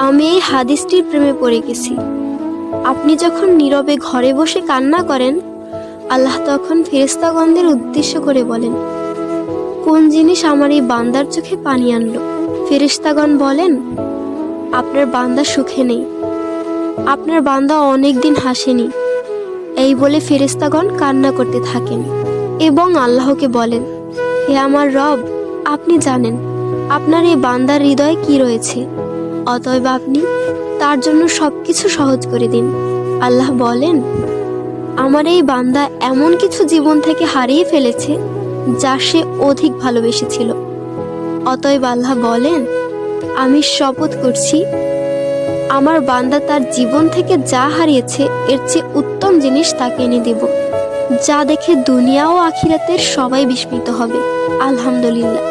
আমি এই হাদিসটির প্রেমে পড়ে গেছি। আপনি যখন নীরবে ঘরে বসে কান্না করেন, আল্লাহ তখন ফেরেশতাগণদের উদ্দেশ্য করে বলেন, কোন জিনিস আমার এই বান্দার চোখে পানি আনলো? ফেরেশতাগণ বলেন, আপনার বান্দা সুখে নেই, আপনার বান্দা অনেকদিন হাসেনি। এই বলে ফেরেশতাগণ কান্না করতে থাকেন এবং আল্লাহকে বলেন, হে আমার রব, আপনি জানেন আপনার এই বান্দার হৃদয়ে কি রয়েছে, অতএব আপনি তার জন্য সবকিছু সহজ করে দিন। আল্লাহ বলেন, আমার এই বান্দা এমন কিছু জীবন থেকে হারিয়ে ফেলেছে যা সে অধিক ভালোবেসেছিল। অতএব আল্লাহ বলেন, আমি শপথ করছি, আমার বান্দা তার জীবন থেকে যা হারিয়েছে এর চেয়ে উত্তম জিনিস তাকে এনে দেব, যা দেখে দুনিয়া ও আখিরাতের সবাই বিস্মিত হবে। আলহামদুলিল্লাহ।